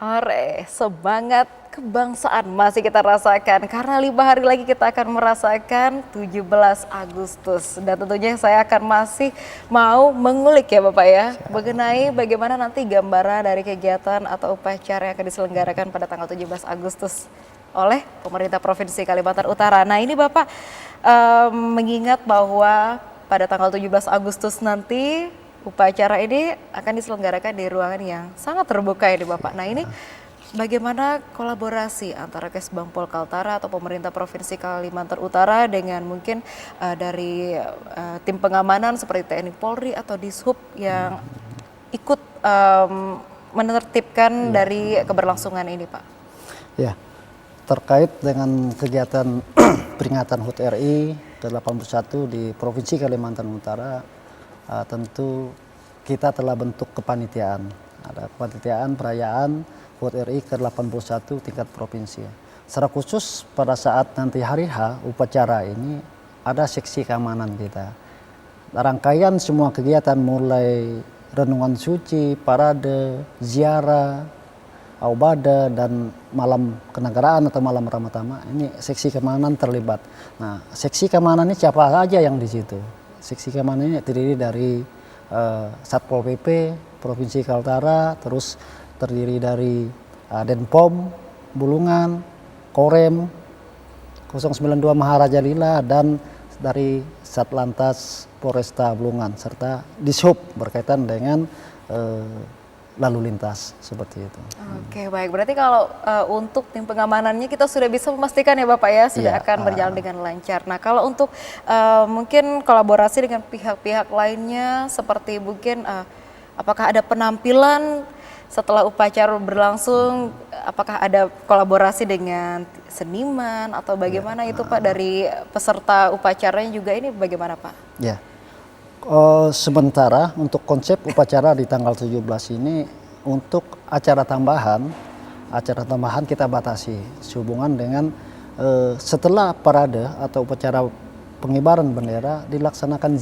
Ore, semangat kebangsaan masih kita rasakan karena 5 hari lagi kita akan merasakan 17 Agustus dan tentunya saya akan masih mau mengulik ya Bapak ya mengenai bagaimana nanti gambaran dari kegiatan atau upacara yang akan diselenggarakan pada tanggal 17 Agustus oleh pemerintah Provinsi Kalimantan Utara. Nah ini Bapak mengingat bahwa pada tanggal 17 Agustus nanti upacara ini akan diselenggarakan di ruangan yang sangat terbuka ini Bapak. Nah ini bagaimana kolaborasi antara Kesbangpol Kaltara atau pemerintah Provinsi Kalimantan Utara dengan mungkin dari tim pengamanan seperti TNI Polri atau Dishub yang ikut menertibkan dari keberlangsungan ini Pak? Ya, terkait dengan kegiatan peringatan HUT RI ke-81 di Provinsi Kalimantan Utara, tentu kita telah bentuk kepanitiaan. Ada kepanitiaan perayaan HUT RI ke-81 tingkat provinsi. Secara khusus pada saat nanti hari H upacara ini ada seksi keamanan kita. Rangkaian semua kegiatan mulai renungan suci, parade, ziarah, aubada dan malam kenegaraan atau malam ramatama ini seksi keamanan terlibat. Nah, seksi keamanan ini siapa saja yang di situ? Seksi keamanan ini terdiri dari Satpol PP Provinsi Kaltara, terus terdiri dari Denpom Bulungan, Korem 092 Maharaja Lila dan dari Satlantas Polresta Bulungan serta Dishub berkaitan dengan lalu lintas seperti itu. Oke baik, berarti kalau untuk tim pengamanannya kita sudah bisa memastikan ya Bapak ya sudah akan berjalan dengan lancar. Nah kalau untuk mungkin kolaborasi dengan pihak-pihak lainnya seperti mungkin apakah ada penampilan setelah upacara berlangsung, apakah ada kolaborasi dengan seniman atau bagaimana itu Pak dari peserta upacaranya juga ini bagaimana Pak? Ya. Sementara untuk konsep upacara di tanggal 17 ini untuk acara tambahan kita batasi sehubungan dengan setelah parade atau upacara pengibaran bendera dilaksanakan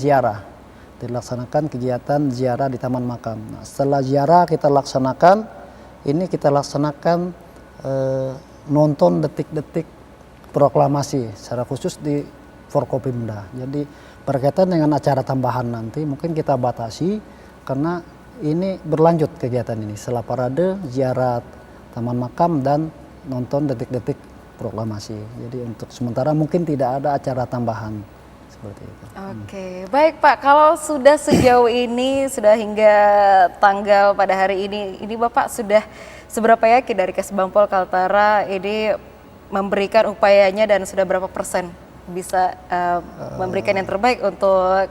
dilaksanakan kegiatan ziarah di Taman Makam. Nah, setelah ziarah kita laksanakan nonton detik-detik proklamasi secara khusus di Forkopimda. Jadi berkaitan dengan acara tambahan nanti mungkin kita batasi karena ini berlanjut kegiatan ini setelah parade, ziarah Taman Makam dan nonton detik-detik proklamasi. Jadi untuk sementara mungkin tidak ada acara tambahan seperti itu. Oke, baik Pak. Kalau sudah sejauh ini sudah hingga tanggal pada hari ini Bapak sudah seberapa yakin dari Kesbangpol Kaltara ini memberikan upayanya dan sudah berapa persen bisa memberikan yang terbaik untuk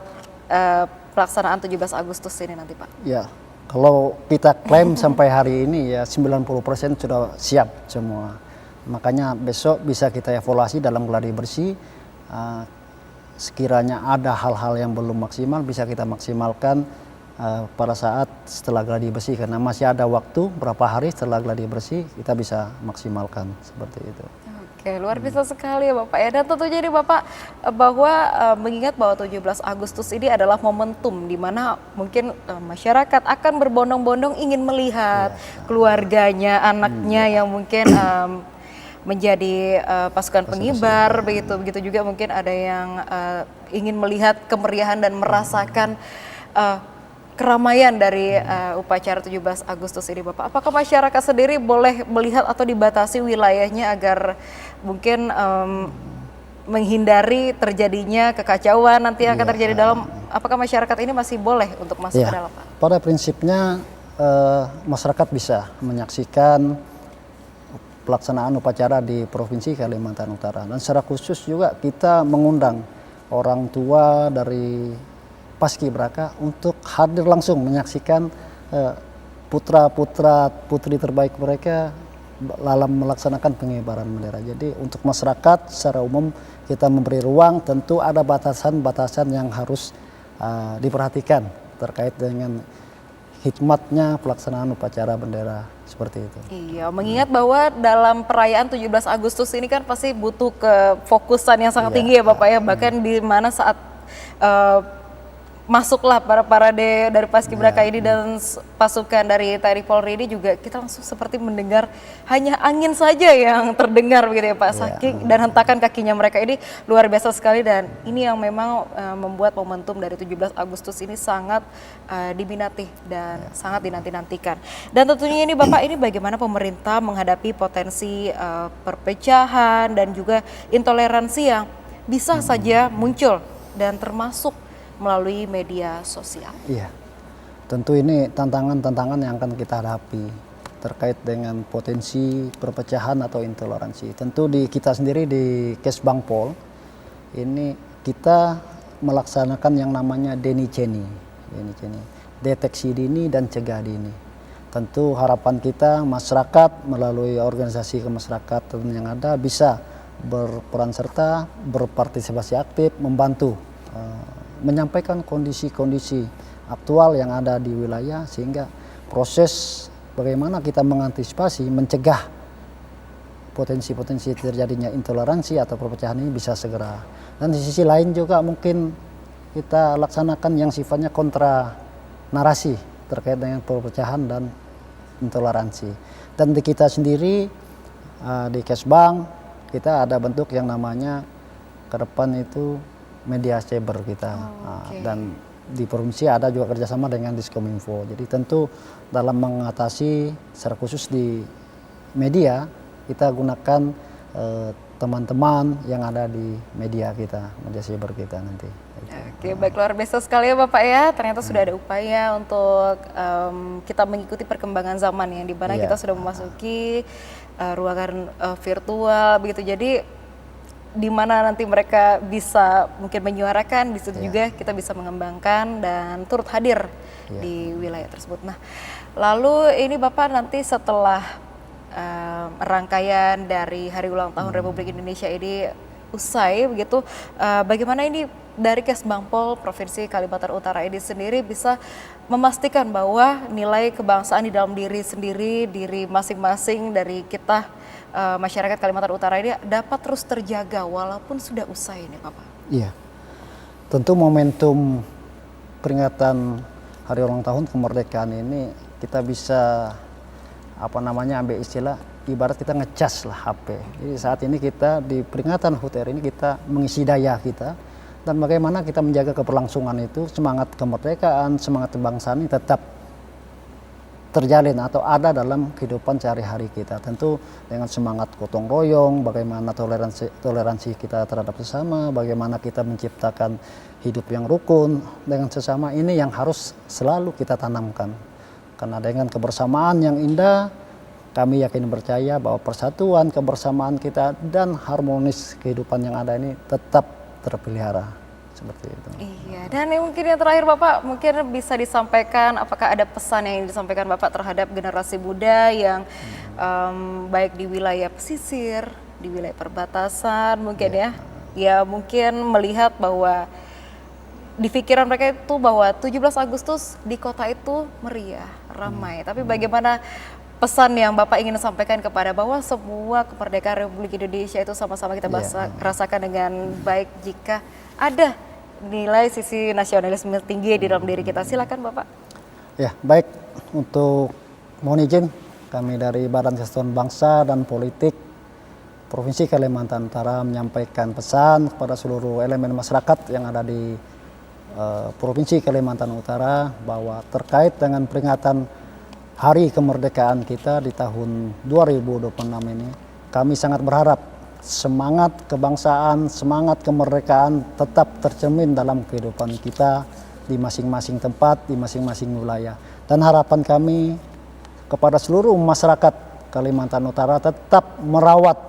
pelaksanaan 17 Agustus ini nanti Pak? Ya, kalau kita klaim sampai hari ini ya 90% sudah siap semua. Makanya besok bisa kita evaluasi dalam gladi bersih. Sekiranya ada hal-hal yang belum maksimal bisa kita maksimalkan pada saat setelah gladi bersih. Karena masih ada waktu berapa hari setelah gladi bersih kita bisa maksimalkan seperti itu. Oke, luar biasa sekali ya Bapak ya. Dan tentunya ini Bapak bahwa mengingat bahwa 17 Agustus ini adalah momentum di mana mungkin masyarakat akan berbondong-bondong ingin melihat keluarganya, anaknya yang mungkin menjadi pasukan pengibar begitu juga mungkin ada yang ingin melihat kemeriahan dan merasakan keramaian dari upacara 17 Agustus ini Bapak. Apakah masyarakat sendiri boleh melihat atau dibatasi wilayahnya agar mungkin menghindari terjadinya kekacauan nanti yang akan terjadi dalam, apakah masyarakat ini masih boleh untuk masuk ke dalam Pak? Pada prinsipnya masyarakat bisa menyaksikan pelaksanaan upacara di Provinsi Kalimantan Utara dan secara khusus juga kita mengundang orang tua dari Paskibraka untuk hadir langsung menyaksikan putra-putri terbaik mereka dalam melaksanakan pengibaran bendera. Jadi untuk masyarakat secara umum kita memberi ruang, tentu ada batasan-batasan yang harus diperhatikan terkait dengan hikmatnya pelaksanaan upacara bendera seperti itu. Iya, mengingat bahwa dalam perayaan 17 Agustus ini kan pasti butuh kefokusan yang sangat tinggi ya Bapak ya, bahkan di mana saat masuklah para parade dari Paskibraka ini dan pasukan dari TNI Polri ini juga kita langsung seperti mendengar hanya angin saja yang terdengar begitu ya Pak. Saking dan hentakan kakinya mereka ini luar biasa sekali, dan ini yang memang membuat momentum dari 17 Agustus ini sangat diminati dan sangat dinanti-nantikan. Dan tentunya ini Bapak, ini bagaimana pemerintah menghadapi potensi perpecahan dan juga intoleransi yang bisa saja muncul dan termasuk melalui media sosial. Iya, tentu ini tantangan-tantangan yang akan kita hadapi terkait dengan potensi perpecahan atau intoleransi. Tentu di kita sendiri di Kesbangpol ini kita melaksanakan yang namanya DNI-CENI, deteksi dini dan cegah dini. Tentu harapan kita masyarakat melalui organisasi kemasyarakatan yang ada bisa berperan serta, berpartisipasi aktif, membantu menyampaikan kondisi-kondisi aktual yang ada di wilayah, sehingga proses bagaimana kita mengantisipasi, mencegah potensi-potensi terjadinya intoleransi atau perpecahan ini bisa segera. Dan di sisi lain juga mungkin kita laksanakan yang sifatnya kontra narasi terkait dengan perpecahan dan intoleransi. Dan di kita sendiri di Kesbang kita ada bentuk yang namanya ke depan itu media cyber kita. Dan di provinsi ada juga kerjasama dengan Diskominfo. Jadi tentu dalam mengatasi secara khusus di media kita gunakan teman-teman yang ada di media kita, media cyber kita nanti. Oke, baik, luar biasa sekali ya Bapak ya. Ternyata sudah ada upaya untuk kita mengikuti perkembangan zaman yang dimana kita sudah memasuki ruangan virtual begitu. Jadi di mana nanti mereka bisa mungkin menyuarakan, di situ juga kita bisa mengembangkan dan turut hadir di wilayah tersebut. Nah, lalu ini Bapak nanti setelah rangkaian dari Hari Ulang Tahun Republik Indonesia ini usai begitu, bagaimana ini dari Kesbangpol Provinsi Kalimantan Utara ini sendiri bisa memastikan bahwa nilai kebangsaan di dalam diri sendiri, diri masing-masing dari kita masyarakat Kalimantan Utara ini dapat terus terjaga walaupun sudah usai ini Bapak? Iya, tentu momentum peringatan Hari Ulang Tahun kemerdekaan ini kita bisa ambil istilah ibarat kita ngecas lah HP. Jadi saat ini kita di peringatan HUT RI ini kita mengisi daya kita dan bagaimana kita menjaga keberlangsungan itu, semangat kemerdekaan, semangat kebangsaan ini tetap terjalin atau ada dalam kehidupan sehari-hari kita. Tentu dengan semangat gotong royong, bagaimana toleransi kita terhadap sesama, bagaimana kita menciptakan hidup yang rukun dengan sesama, ini yang harus selalu kita tanamkan. Karena dengan kebersamaan yang indah, kami yakin percaya bahwa persatuan, kebersamaan kita dan harmonis kehidupan yang ada ini tetap terpelihara. Seperti itu. Iya, dan mungkin yang terakhir Bapak, mungkin bisa disampaikan apakah ada pesan yang disampaikan Bapak terhadap generasi muda yang baik di wilayah pesisir, di wilayah perbatasan mungkin ya mungkin melihat bahwa di pikiran mereka itu bahwa 17 Agustus di kota itu meriah, ramai. Tapi bagaimana pesan yang Bapak ingin sampaikan kepada bahwa semua kemerdekaan Republik Indonesia itu sama-sama kita rasakan dengan baik jika ada nilai sisi nasionalisme tinggi di dalam diri kita. Silakan Bapak. Ya, baik. Untuk mohon izin kami dari Badan Kesatuan Bangsa dan Politik Provinsi Kalimantan Utara menyampaikan pesan kepada seluruh elemen masyarakat yang ada di Provinsi Kalimantan Utara bahwa terkait dengan peringatan Hari Kemerdekaan kita di tahun 2026 ini, kami sangat berharap semangat kebangsaan, semangat kemerdekaan tetap tercermin dalam kehidupan kita di masing-masing tempat, di masing-masing wilayah. Dan harapan kami kepada seluruh masyarakat Kalimantan Utara tetap merawat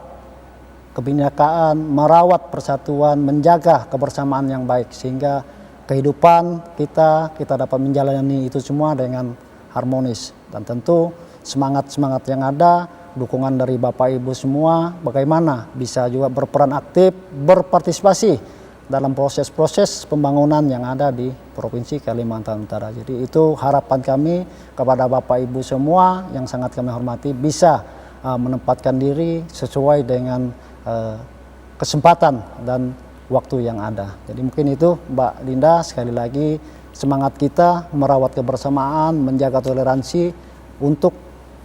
kebinekaan, merawat persatuan, menjaga kebersamaan yang baik sehingga kehidupan kita dapat menjalani itu semua dengan harmonis. Dan tentu semangat-semangat yang ada, dukungan dari Bapak Ibu semua, bagaimana bisa juga berperan aktif, berpartisipasi dalam proses-proses pembangunan yang ada di Provinsi Kalimantan Utara. Jadi itu harapan kami kepada Bapak Ibu semua yang sangat kami hormati, bisa menempatkan diri sesuai dengan kesempatan dan waktu yang ada. Jadi mungkin itu Mbak Linda, sekali lagi semangat kita merawat kebersamaan, menjaga toleransi untuk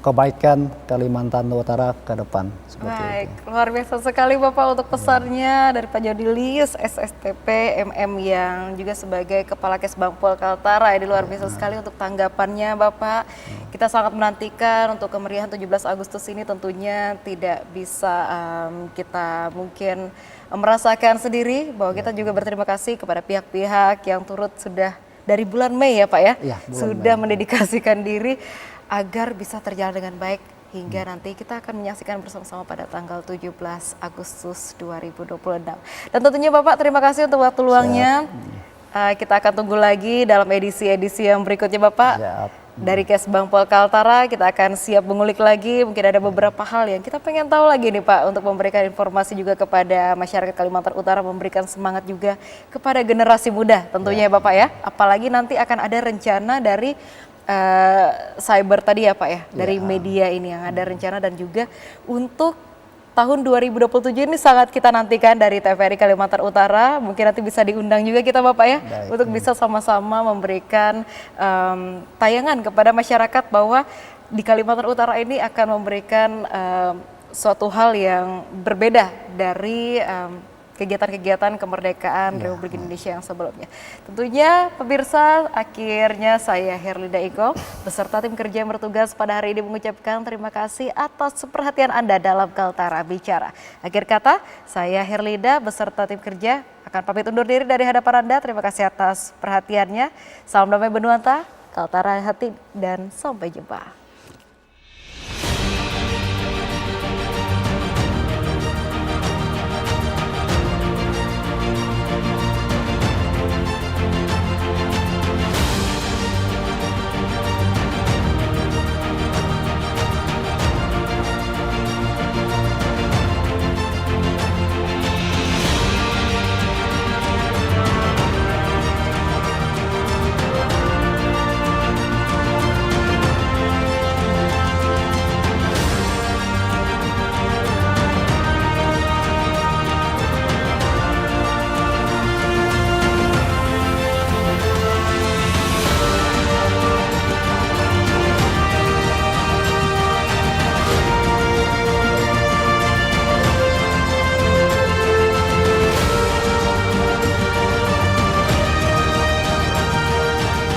kebaikan Kalimantan Utara ke depan. Seperti Baik, itu. luar biasa sekali Bapak untuk pesannya dari Pak Jodilis, SSTP, MM yang juga sebagai Kepala Kesbangpol Kaltara. Ini luar biasa sekali untuk tanggapannya Bapak. Kita sangat menantikan untuk kemeriahan 17 Agustus ini tentunya tidak bisa kita mungkin merasakan sendiri, bahwa kita juga berterima kasih kepada pihak-pihak yang turut sudah dari bulan Mei ya Pak ya, Iya, bulan sudah Mei. mendedikasikan diri agar bisa terjalan dengan baik hingga nanti kita akan menyaksikan bersama-sama pada tanggal 17 Agustus 2026. Dan tentunya Bapak terima kasih untuk waktu luangnya. Kita akan tunggu lagi dalam edisi-edisi yang berikutnya Bapak. Siap. Dari Kesbangpol Kaltara kita akan siap mengulik lagi, mungkin ada beberapa hal yang kita pengen tahu lagi nih Pak, untuk memberikan informasi juga kepada masyarakat Kalimantan Utara, memberikan semangat juga kepada generasi muda tentunya ya Bapak ya. Apalagi nanti akan ada rencana dari cyber tadi ya Pak ya, dari media ini yang ada rencana, dan juga untuk tahun 2027 ini sangat kita nantikan dari TVRI Kalimantan Utara. Mungkin nanti bisa diundang juga kita Bapak ya, Baik. untuk bisa sama-sama memberikan tayangan kepada masyarakat bahwa di Kalimantan Utara ini akan memberikan suatu hal yang berbeda dari kegiatan-kegiatan kemerdekaan Republik Indonesia yang sebelumnya. Tentunya pemirsa, akhirnya saya Herlinda Iko beserta tim kerja yang bertugas pada hari ini mengucapkan terima kasih atas perhatian Anda dalam Kaltara Bicara. Akhir kata, saya Herlinda beserta tim kerja akan pamit undur diri dari hadapan Anda. Terima kasih atas perhatiannya. Salam damai Benuanta, Kaltara hati, dan sampai jumpa.